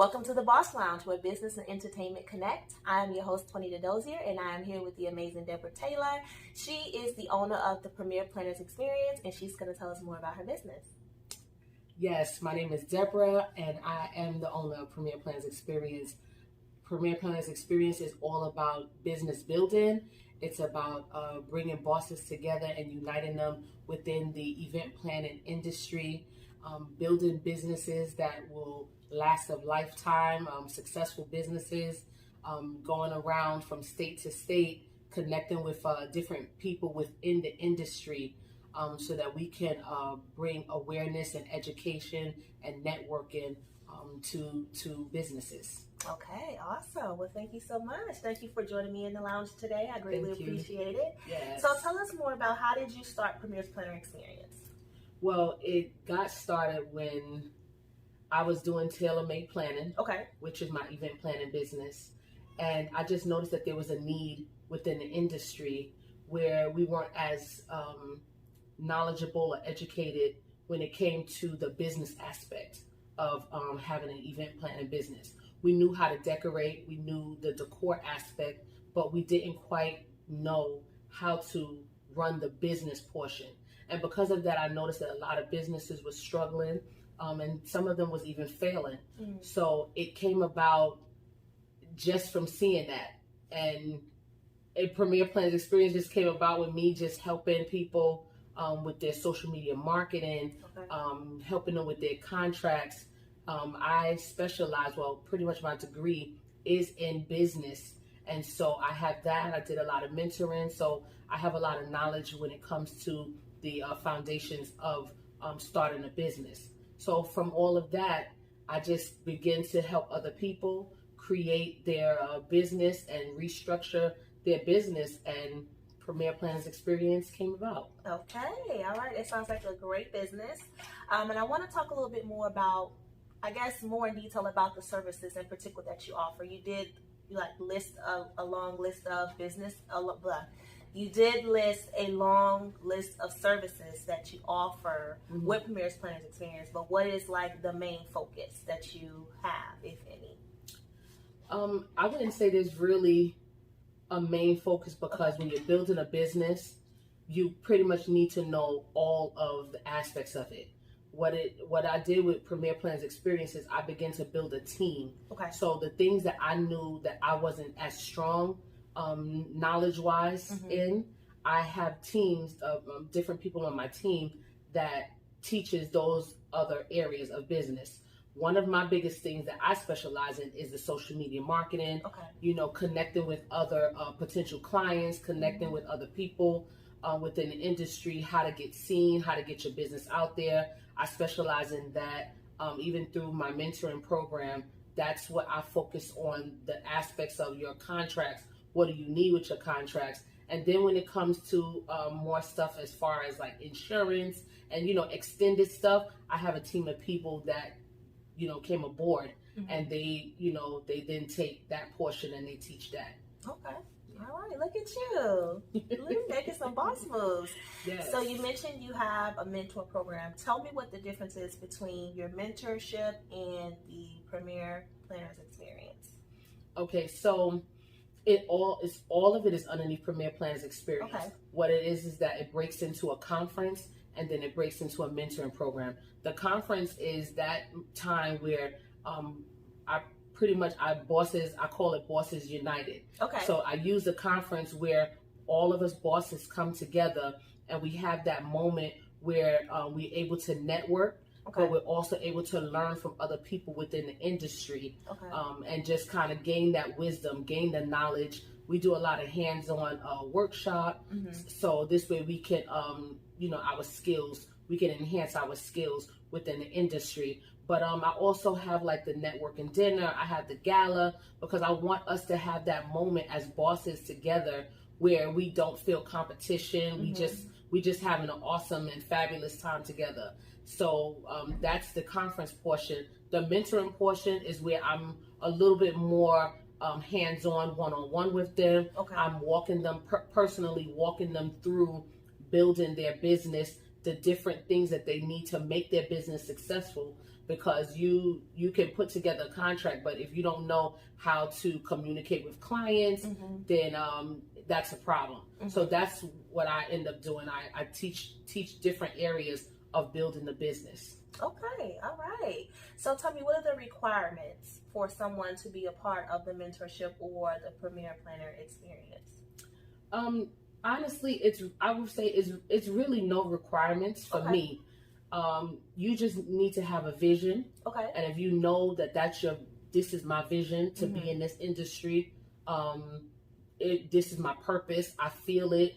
Welcome to the Boss Lounge, where business and entertainment connect. I am your host, Tonita Dozier, and I am here with the amazing Debra Taylor. She is the owner of the Premier Planners Experience, and she's going to tell us more about her business. Yes, my name is Debra, and I am the owner of Premier Planners Experience. Premier Planners Experience is all about business building. It's about bringing bosses together and uniting them within the event planning industry, building businesses that will last a lifetime, successful businesses, going around from state to state, connecting with different people within the industry, so that we can bring awareness and education and networking to businesses. Okay, awesome. Well, thank you so much. Thank you for joining me in the lounge today. I greatly appreciate it. Yes. So tell us more about, how did you start Premier's Planner Experience? Well, it got started when I was doing tailor-made planning, which is my event planning business. And I just noticed that there was a need within the industry where we weren't as knowledgeable or educated when it came to the business aspect of having an event planning business. We knew how to decorate, we knew the decor aspect, but we didn't quite know how to run the business portion. And because of that, I noticed that a lot of businesses were struggling, and some of them was even failing. So it came about just from seeing that. And a Premier Planners Experience just came about with me just helping people with their social media marketing, helping them with their contracts. I specialize, pretty much my degree is in business. And so I have that. I did a lot of mentoring. So I have a lot of knowledge when it comes to the foundations of starting a business. So from all of that, I just begin to help other people create their business and restructure their business, and Premier Planners Experience came about. Okay, all right. It sounds like a great business. And I want to talk a little bit more about, I guess, more in detail about the services in particular that you offer. You did list a long list of business, you did list a long list of services that you offer with Premier's Planners Experience, but what is the main focus that you have, if any? I wouldn't say there's really a main focus, because when you're building a business, you pretty much need to know all of the aspects of it. What I did with Premier Planners Experience is I began to build a team. So the things that I knew that I wasn't as strong knowledge-wise in, I have teams of different people on my team that teaches those other areas of business. One of my biggest things that I specialize in is the social media marketing, connecting with other potential clients, connecting with other people within the industry, how to get seen, how to get your business out there. I specialize in that. Even through my mentoring program, that's what I focus on, the aspects of your contracts. What do you need with your contracts? And then when it comes to more stuff as far as insurance and, extended stuff, I have a team of people that, came aboard, and they then take that portion and they teach that. Okay. All right, look at you. You're making some boss moves. Yes. So you mentioned you have a mentor program. Tell me what the difference is between your mentorship and the Premier Planners Experience. Okay, so all of it is underneath Premier Planners Experience. What it is that it breaks into a conference, and then it breaks into a mentoring program. The conference is that time where I call it Bosses United. So I use the conference where all of us bosses come together, and we have that moment where we're able to network, but we're also able to learn from other people within the industry, and just kind of gain that wisdom, gain the knowledge. We do a lot of hands-on workshop, so this way we can, our skills, we can enhance our skills within the industry. But I also have the networking dinner. I have the gala, because I want us to have that moment as bosses together where we don't feel competition. We just having an awesome and fabulous time together. So that's the conference portion. The mentoring portion is where I'm a little bit more hands-on, one-on-one with them. I'm walking them personally walking them through building their business, the different things that they need to make their business successful, because you can put together a contract, but if you don't know how to communicate with clients, then that's a problem. So that's what I end up doing. I teach different areas of building the business. Okay, all right. So tell me, what are the requirements for someone to be a part of the mentorship or the Premier Planner experience? Honestly, I would say it's really no requirements for me. You just need to have a vision. Okay. And if you know that this is my vision to be in this industry, this is my purpose. I feel it,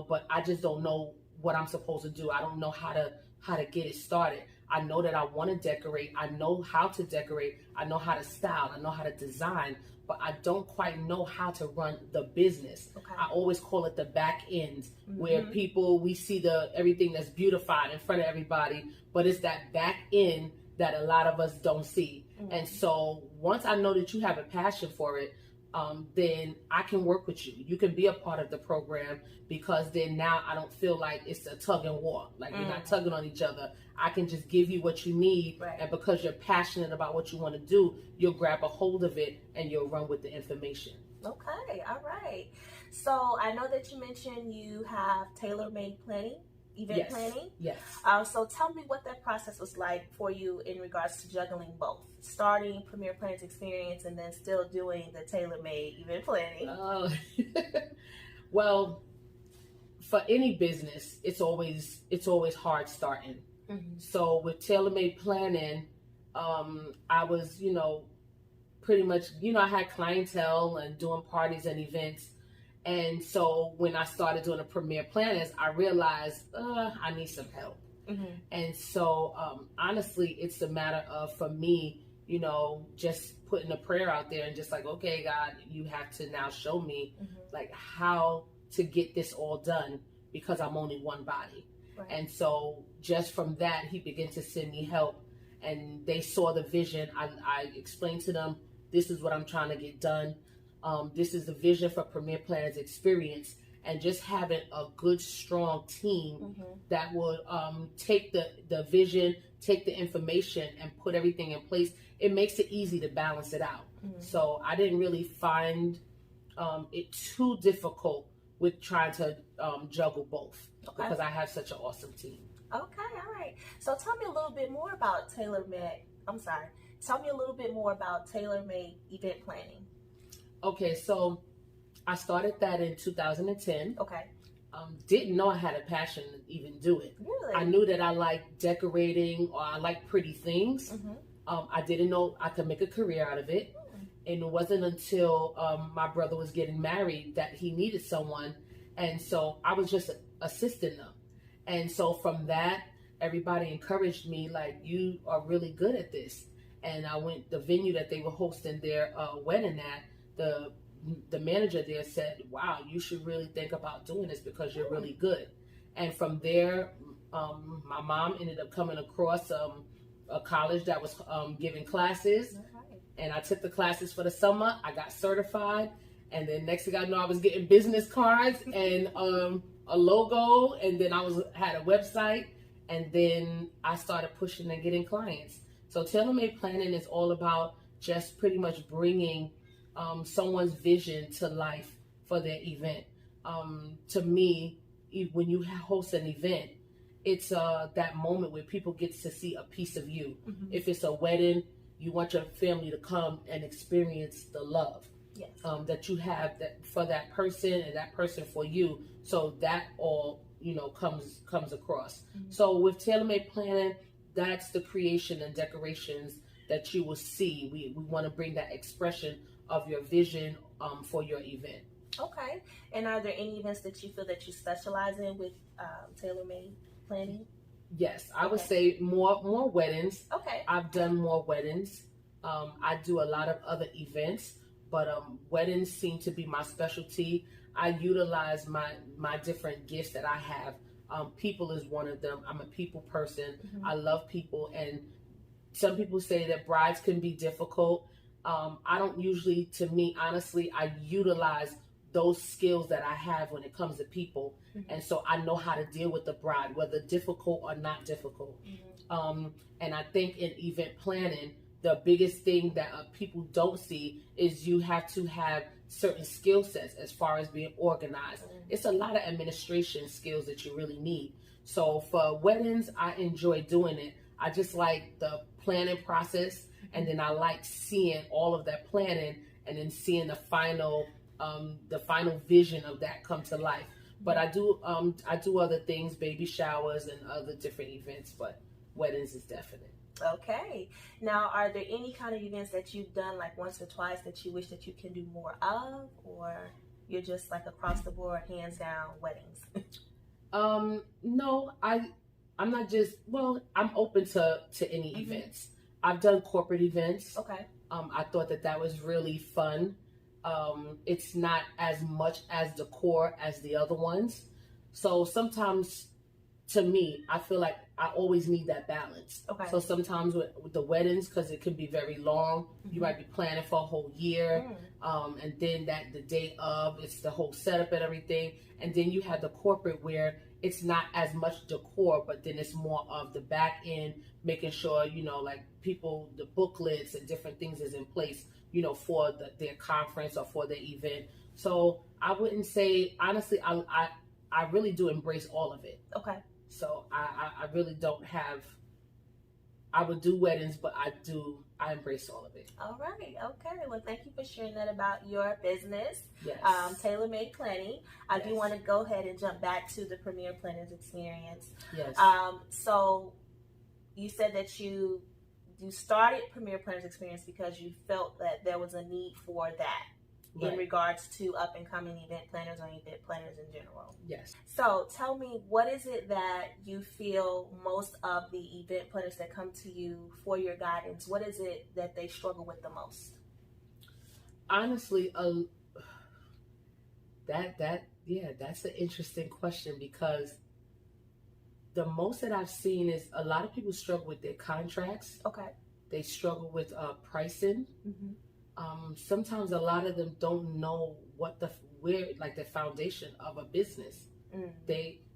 but I just don't know what I'm supposed to do. I don't know how to get it started. I know that I want to decorate. I know how to decorate. I know how to style. I know how to design, but I don't quite know how to run the business. Okay. I always call it the back end, where we see everything that's beautified in front of everybody, but it's that back end that a lot of us don't see. And so once I know that you have a passion for it, then I can work with you. You can be a part of the program, because then now I don't feel like it's a tug and war. Like we're not tugging on each other. I can just give you what you need. Right. And because you're passionate about what you want to do, you'll grab a hold of it and you'll run with the information. Okay. All right. So I know that you mentioned you have tailor-made planning, event planning. Yes. So tell me what that process was like for you in regards to juggling both, starting Premier Planning's experience and then still doing the tailor-made event planning. Well, for any business, it's always hard starting. So with tailor-made planning, I was, pretty much, I had clientele and doing parties and events. And so when I started doing the Premier Planners, I realized I need some help. And so honestly, it's a matter of, for me, just putting a prayer out there and just like, okay, God, you have to now show me like how to get this all done, because I'm only one body. Right. And so just from that, he began to send me help, and they saw the vision. I explained to them, this is what I'm trying to get done. This is the vision for Premier Planners experience, and just having a good, strong team that would take the vision, take the information, and put everything in place. It makes it easy to balance it out. So I didn't really find it too difficult with trying to juggle both, because I have such an awesome team. Okay, all right. So tell me a little bit more about tailor-made event planning. Okay, so I started that in 2010. Okay. Didn't know I had a passion to even do it. Really? I knew that I liked decorating, or I liked pretty things. I didn't know I could make a career out of it. And it wasn't until my brother was getting married that he needed someone. And so I was just assisting them. And so from that, everybody encouraged me, like, you are really good at this. And I went, the venue that they were hosting their wedding at, the manager there said, wow, you should really think about doing this, because you're really good. And from there, my mom ended up coming across a college that was giving classes. And I took the classes for the summer. I got certified. And then next thing I know, I was getting business cards and a logo. And then I had a website. And then I started pushing and getting clients. So tailor-made planning is all about just pretty much bringing someone's vision to life for their event. To me, when you host an event, it's that moment where people get to see a piece of you. If it's a wedding, you want your family to come and experience the love that you have for that person, and that person for you. So that all comes across. So with tailor-made planning, that's the creation and decorations that you will see. We want to bring that expression of your vision for your event. Okay. And are there any events that you feel that you specialize in with tailor-made planning? Yes, I would say more weddings. Okay. I've done more weddings. I do a lot of other events, but weddings seem to be my specialty. I utilize my different gifts that I have. People is one of them. I'm a people person. I love people, and some people say that brides can be difficult. I don't usually, to me, honestly, I utilize those skills that I have when it comes to people. And so I know how to deal with the bride, whether difficult or not difficult. And I think in event planning, the biggest thing that people don't see is you have to have certain skill sets as far as being organized. It's a lot of administration skills that you really need. So for weddings, I enjoy doing it. I just like the planning process, and then I like seeing all of that planning and then seeing the final vision of that come to life. But I do other things, baby showers and other different events, but weddings is definite. Okay. Now, are there any kind of events that you've done like once or twice that you wish that you can do more of, or you're just like across the board, hands down weddings? No, I'm not just, well, I'm open to any events. I've done corporate events. Okay. I thought that was really fun. It's not as much as decor as the other ones. So sometimes, to me, I feel like I always need that balance. Okay. So sometimes with the weddings, because it can be very long, you might be planning for a whole year, and then the day of, it's the whole setup and everything. And then you have the corporate where it's not as much decor, but then it's more of the back end, making sure, like people, the booklets and different things is in place, for their conference or for the event. So I wouldn't say, honestly, I really do embrace all of it. Okay. So I really don't have, I would do weddings, but I embrace all of it. All right. Okay. Well, thank you for sharing that about your business. Yes. Tailor-made planning. I do want to go ahead and jump back to the Premier Planners experience. Yes. So you said that you started Premier Planners experience because you felt that there was a need for that. Right. In regards to up and coming event planners or event planners in general. Yes. So tell me, what is it that you feel most of the event planners that come to you for your guidance, what is it that they struggle with the most? Honestly, that's an interesting question, because the most that I've seen is a lot of people struggle with their contracts. Okay. They struggle with pricing. Sometimes a lot of them don't know the foundation of a business.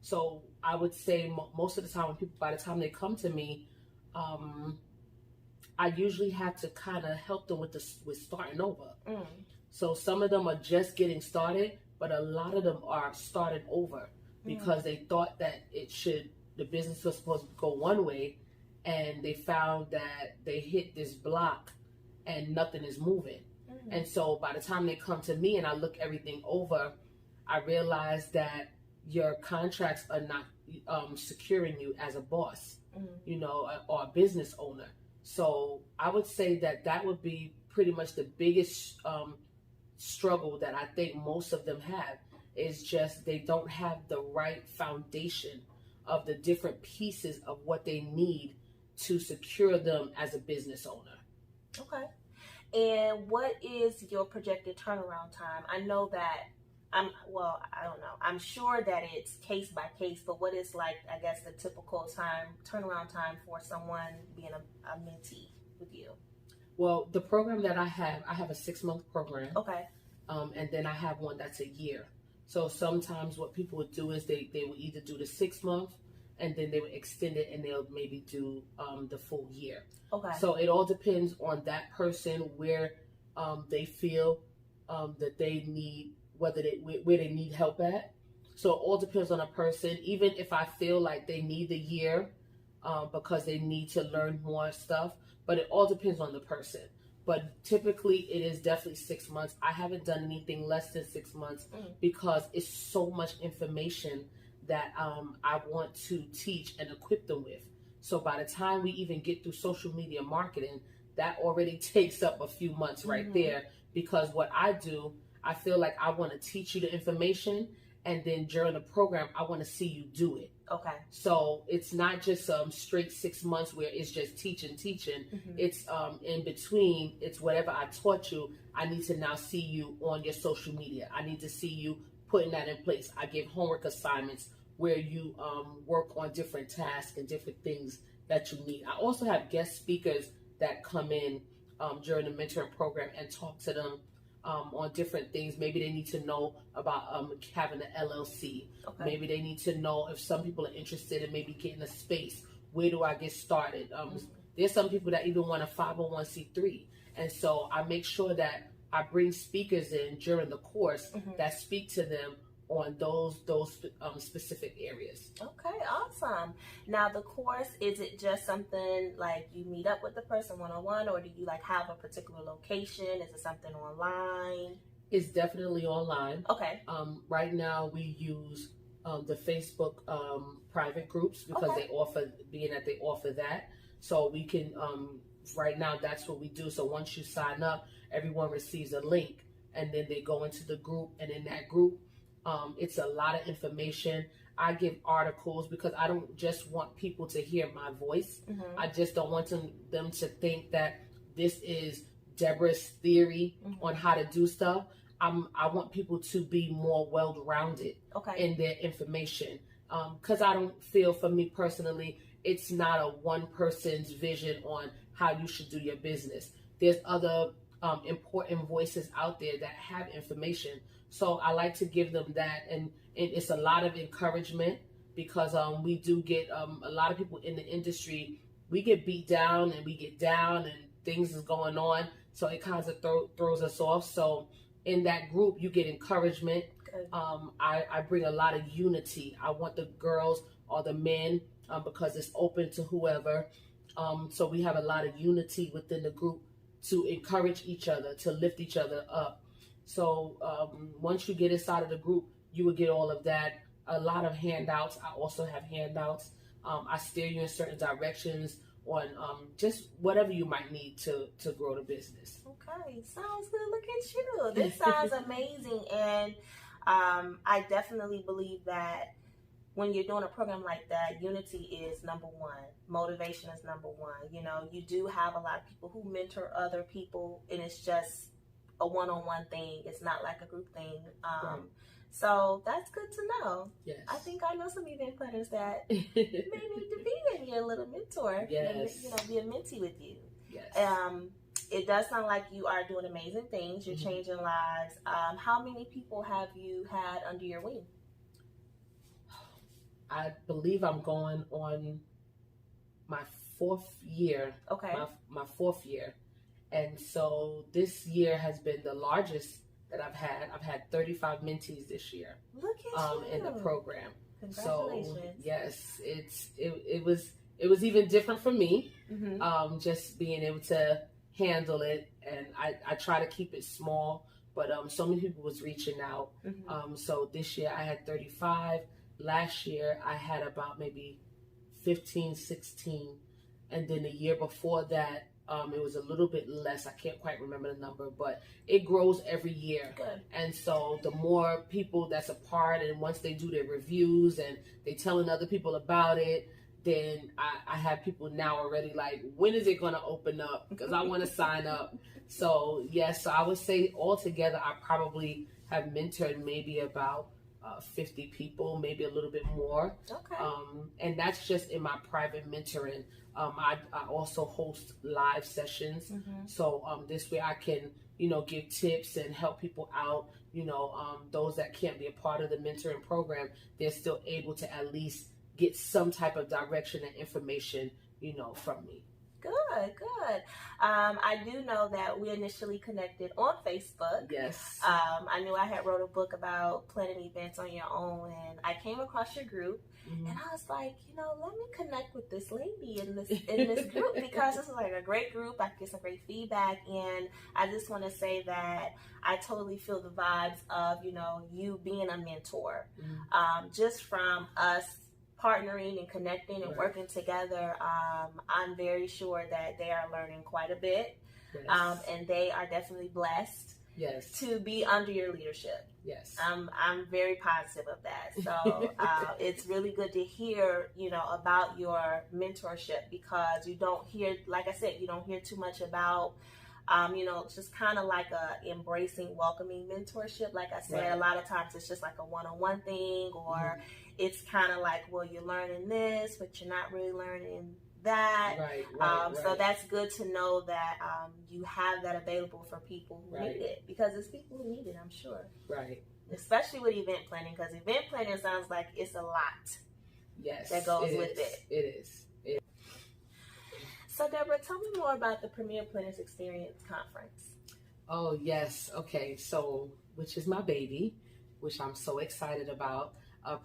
So I would say most of the time when people, by the time they come to me, I usually have to kind of help them with starting over. So some of them are just getting started, but a lot of them are starting over because they thought that the business was supposed to go one way, and they found that they hit this block and nothing is moving. And so by the time they come to me and I look everything over, I realize that your contracts are not securing you as a boss, or a business owner. So I would say that would be pretty much the biggest struggle that I think most of them have, is just they don't have the right foundation of the different pieces of what they need to secure them as a business owner. Okay. And what is your projected turnaround time? I know that I don't know. I'm sure that it's case by case, but what is the typical turnaround time for someone being a mentee with you? Well, the program that I have a 6-month program. Okay. And then I have one that's a year. So sometimes what people would do is they would either do the 6 month, and then they would extend it and they'll maybe do the full year. Okay. So it all depends on that person, where they feel that they need, where they need help at. So it all depends on a person. Even if I feel like they need the year because they need to learn more stuff, but it all depends on the person. But typically it is definitely 6 months. I haven't done anything less than 6 months because it's so much information that I want to teach and equip them with. So by the time we even get through social media marketing, that already takes up a few months right there, because what I do, I feel like I want to teach you the information, and then during the program, I want to see you do it. Okay. So it's not just straight 6 months where it's just teaching. It's in between, it's whatever I taught you, I need to now see you on your social media. I need to see you putting that in place. I give homework assignments where you work on different tasks and different things that you need. I also have guest speakers that come in during the mentoring program and talk to them on different things. Maybe they need to know about having an LLC. Okay. Maybe they need to know if some people are interested in maybe getting a space. Where do I get started? There's some people that even want a 501c3. And so I make sure that I bring speakers in during the course that speak to them on those specific areas. Okay, awesome. Now the course, is it just something like you meet up with the person one-on-one, or do you like have a particular location? Is it something online? It's definitely online. Okay. Right now we use the Facebook private groups because they offer that. So we can, right now that's what we do. So once you sign up, everyone receives a link, and then they go into the group, and in that group, it's a lot of information. I give articles because I don't just want people to hear my voice. I just don't want them to think that this is Debra's theory on how to do stuff. I want people to be more well-rounded in their information. Because I don't feel, for me personally, it's not a one person's vision on how you should do your business. There's other important voices out there that have information. So I like to give them that, and it's a lot of encouragement because we do get a lot of people in the industry. We get beat down and we get down and things is going on, so it kind of throws us off. So in that group, you get encouragement. I bring a lot of unity. I want the girls or the men because it's open to whoever. So we have a lot of unity within the group to encourage each other, to lift each other up. So once you get inside of the group, you will get all of that. A lot of handouts. I also have handouts. I steer you in certain directions on just whatever you might need to grow the business. Okay, sounds good. Look at you. This sounds amazing. And I definitely believe that when you're doing a program like that, unity is number one. Motivation is number one. You know, you do have a lot of people who mentor other people, and it's just a one-on-one thing. It's not like a group thing. Right. So that's good to know. Yes. I think I know some event planners that may need to be in your little mentor. Yes. And, be a mentee with you. Yes. It does sound like you are doing amazing things. You're changing lives. How many people have you had under your wing? I believe I'm going on my fourth year. Okay. My fourth year. And so this year has been the largest that I've had. I've had 35 mentees this year. Look at you. In the program. Congratulations. So yes, it was even different for me. Just being able to handle it, and I try to keep it small, but so many people was reaching out. So this year I had 35. Last year I had about maybe 15, 16, and then the year before that it was a little bit less. I can't quite remember the number, but it grows every year. Good. And so the more people that's a part, and once they do their reviews and they telling other people about it, then I have people now already like, when is it going to open up? Because I want to sign up. So yes, so I would say altogether I probably have mentored maybe about 50 people, maybe a little bit more. Okay. And that's just in my private mentoring. I also host live sessions. So this way I can, give tips and help people out. Those that can't be a part of the mentoring program, they're still able to at least get some type of direction and information, from me. Good. I do know that we initially connected on Facebook. Yes. I knew I had wrote a book about planning events on your own, and I came across your group, and I was like, let me connect with this lady in this group because this is like a great group. I get some great feedback, and I just want to say that I totally feel the vibes of you being a mentor, just from us partnering and connecting and working together. I'm very sure that they are learning quite a bit. Yes. And they are definitely blessed to be under your leadership. Yes. I'm very positive of that. So it's really good to hear, about your mentorship, because you don't hear, like I said, you don't hear too much about just kind of like a embracing, welcoming mentorship. Like I said, a lot of times it's just like a one-on-one thing, or it's kind of like, well, you're learning this, but you're not really learning that. Right. So that's good to know that you have that available for people who need it, because it's people who need it, I'm sure. Right. Especially with event planning, because event planning sounds like it's a lot. Yes, that goes with it. It is. So, Debra, tell me more about the Premier Planners Experience Conference. Oh, yes. Okay. So, which is my baby, which I'm so excited about.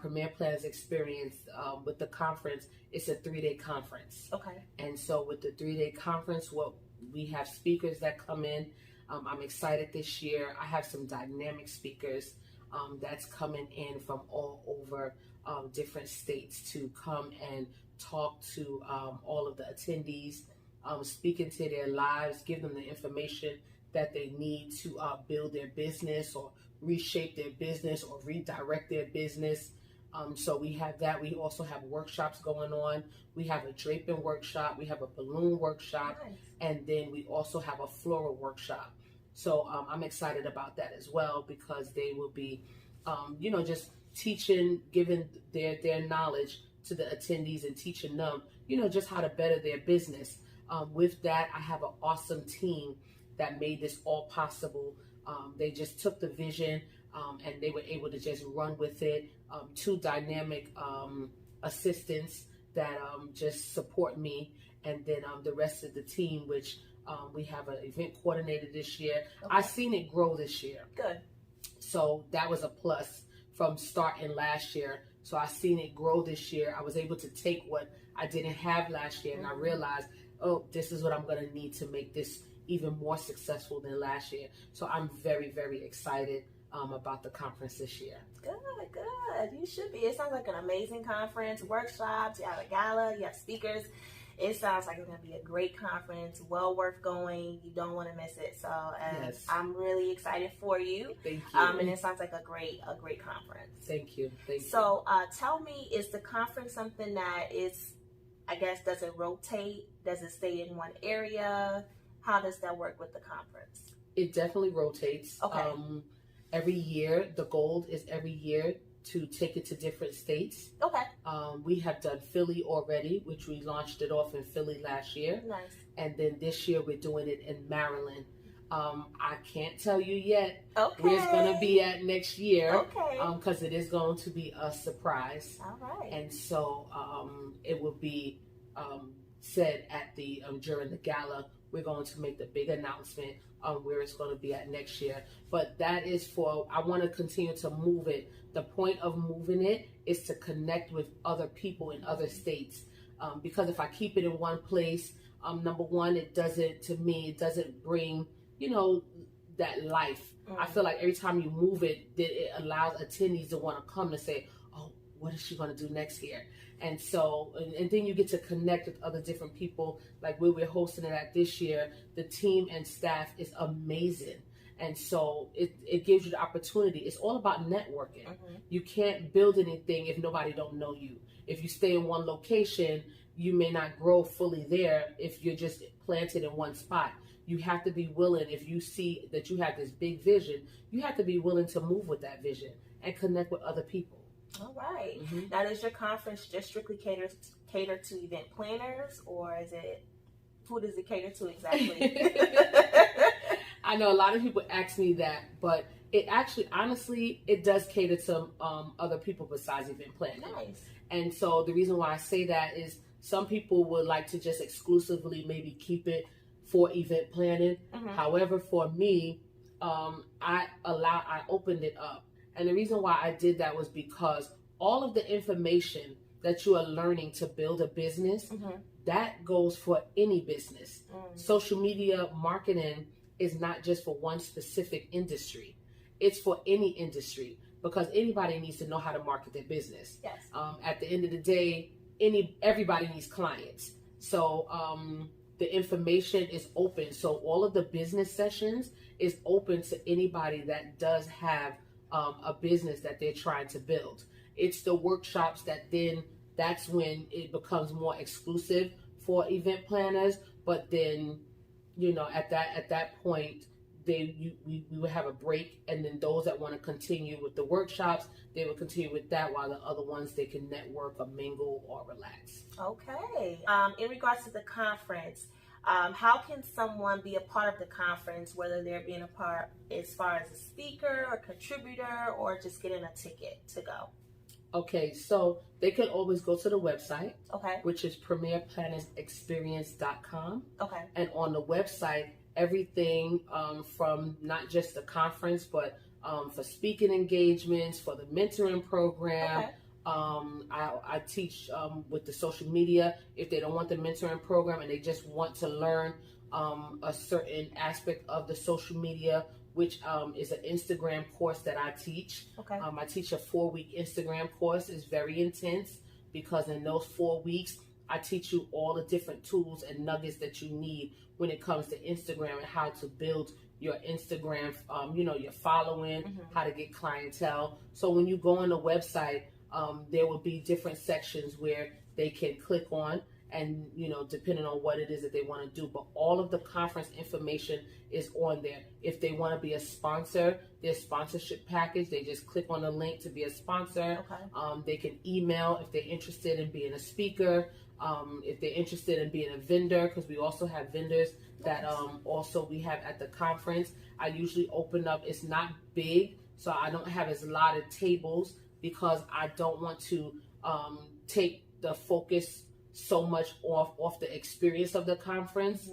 Premier Planners Experience with the conference, it's a 3-day conference. Okay. And so with the 3-day conference, we have speakers that come in. I'm excited this year. I have some dynamic speakers that's coming in from all over different states to come and talk to all of the attendees, speak into their lives, give them the information that they need to build their business or reshape their business or redirect their business. So we have that. We also have workshops going on. We have a draping workshop. We have a balloon workshop. Nice. And then we also have a floral workshop. So I'm excited about that as well, because they will be, just teaching, giving their knowledge to the attendees and teaching them, just how to better their business. With that, I have an awesome team that made this all possible. They just took the vision and they were able to just run with it. 2 dynamic assistants that just support me, and then the rest of the team, which we have an event coordinator this year. Okay. I've seen it grow this year. Good. So that was a plus from starting last year. So I've seen it grow this year. I was able to take what I didn't have last year, and I realized, this is what I'm going to need to make this even more successful than last year. So I'm very, very excited about the conference this year. Good. You should be. It sounds like an amazing conference, workshops, you have a gala, you have speakers. It sounds like it's going to be a great conference, well worth going. You don't want to miss it. So yes. I'm really excited for you. Thank you. And it sounds like a great conference. Thank you. So tell me, is the conference something that is, I guess, does it rotate? Does it stay in one area? How does that work with the conference? It definitely rotates. Okay. Every year, the goal is every year to take it to different states. Okay. We have done Philly already, which we launched it off in Philly last year. Nice. And then this year we're doing it in Maryland. I can't tell you yet where it's going to be at next year. Okay. Because it is going to be a surprise. All right. And so it will be said at the during the gala. We're going to make the big announcement on where it's going to be at next year. But that is I want to continue to move it. The point of moving it is to connect with other people in other states. Because if I keep it in one place, number one, it doesn't bring, that life. I feel like every time you move it, that it allows attendees to want to come and say, oh, what is she going to do next year? And so, and then you get to connect with other different people, like where we're hosting it at this year. The team and staff is amazing. And so it gives you the opportunity. It's all about networking. Mm-hmm. You can't build anything if nobody don't know you. If you stay in one location, you may not grow fully there if you're just planted in one spot. You have to be willing, if you see that you have this big vision, you have to be willing to move with that vision and connect with other people. All right. Mm-hmm. Now, does your conference just strictly cater to event planners, or who does it cater to exactly? I know a lot of people ask me that, but it actually, honestly, it does cater to other people besides event planning. Nice. And so the reason why I say that is some people would like to just exclusively maybe keep it for event planning. Mm-hmm. However, for me, I opened it up. And the reason why I did that was because all of the information that you are learning to build a business, mm-hmm. that goes for any business. Mm-hmm. Social media marketing is not just for one specific industry. It's for any industry, because anybody needs to know how to market their business. Yes. At the end of the day, everybody needs clients. So the information is open. So all of the business sessions is open to anybody that does have a business that they're trying to build. It's the workshops that's when it becomes more exclusive for event planners. But then, at that point, we would have a break, and then those that want to continue with the workshops, they will continue with that, while the other ones, they can network or mingle or relax. Okay. In regards to the conference, how can someone be a part of the conference, whether they're being a part as far as a speaker or contributor or just getting a ticket to go? Okay, so they can always go to the website, okay, which is premierplannersexperience.com. Okay. And on the website, everything from not just the conference, but for speaking engagements, for the mentoring program. Okay. I teach with the social media. If they don't want the mentoring program and they just want to learn a certain aspect of the social media, which is an Instagram course that I teach. Okay. I teach a 4-week Instagram course. It's very intense because in those 4 weeks, I teach you all the different tools and nuggets that you need when it comes to Instagram and how to build your Instagram, your following, how to get clientele. So when you go on the website, there will be different sections where they can click on, and depending on what it is that they want to do. But all of the conference information is on there. If they want to be a sponsor, their sponsorship package, they just click on the link to be a sponsor. Okay. They can email if they're interested in being a speaker, if they're interested in being a vendor, because we also have vendors that also we have at the conference. I usually open up, it's not big, so I don't have as a lot of tables because I don't want to take the focus so much off the experience of the conference.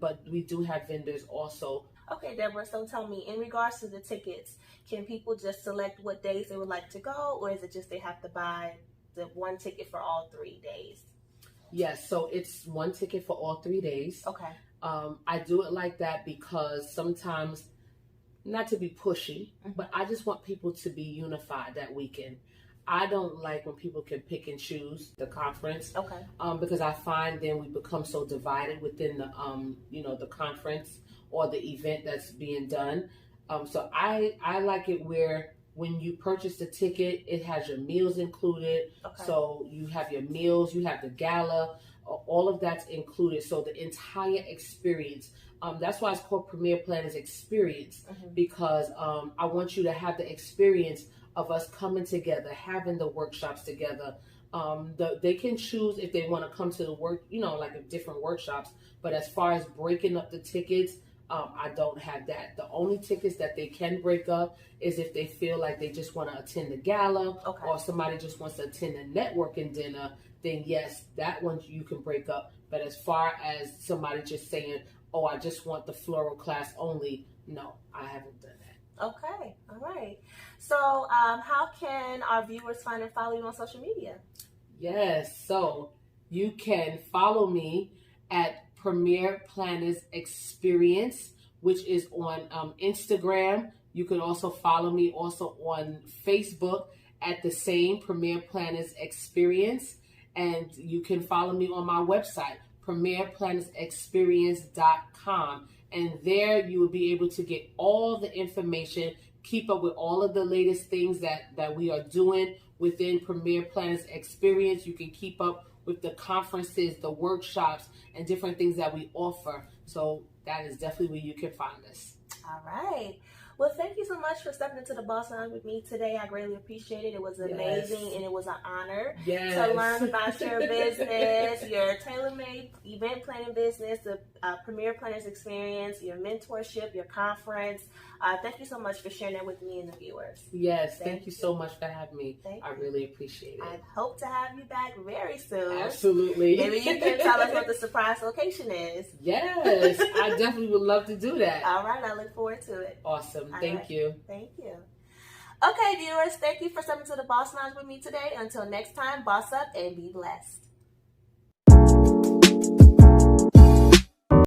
But we do have vendors also. Okay, Deborah, so tell me, in regards to the tickets, can people just select what days they would like to go, or is it just they have to buy the one ticket for all 3 days? Yes, so it's one ticket for all 3 days. Okay. I do it like that because sometimes, not to be pushy, but I just want people to be unified that weekend. I don't like when people can pick and choose the conference. Okay. Because I find then we become so divided within the the conference or the event that's being done. So I like it where when you purchase the ticket, it has your meals included. Okay. So you have your meals, you have the gala, all of that's included. So the entire experience. That's why it's called Premier Planners Experience, because I want you to have the experience of us coming together, having the workshops together. They can choose if they want to come to the work, like different workshops. But as far as breaking up the tickets, I don't have that. The only tickets that they can break up is if they feel like they just want to attend the gala, or somebody just wants to attend a networking dinner, then yes, that one you can break up. But as far as somebody just saying, oh, I just want the floral class only, no, I haven't done that. Okay, all right. So how can our viewers find and follow you on social media? Yes, so you can follow me at Premier Planners Experience, which is on Instagram. You can also follow me also on Facebook at the same Premier Planners Experience. And you can follow me on my website, premierplannersexperience.com. And there you will be able to get all the information, keep up with all of the latest things that we are doing within Premier Planners Experience. You can keep up with the conferences, the workshops, and different things that we offer. So that is definitely where you can find us. All right. Well, thank you so much for stepping into the Boss Lounge with me today. I greatly appreciate it. It was amazing, and it was an honor to learn about your business, your tailor-made event planning business, the Premier Planners Experience, your mentorship, your conference. Thank you so much for sharing that with me and the viewers. Yes, thank you so much for having me. I really appreciate it. I hope to have you back very soon. Absolutely. Maybe you can tell us what the surprise location is. Yes, I definitely would love to do that. All right, I look forward to it. Awesome. Thank you. Thank you. Okay, viewers, thank you for stepping to the Boss Lounge with me today. Until next time, boss up and be blessed.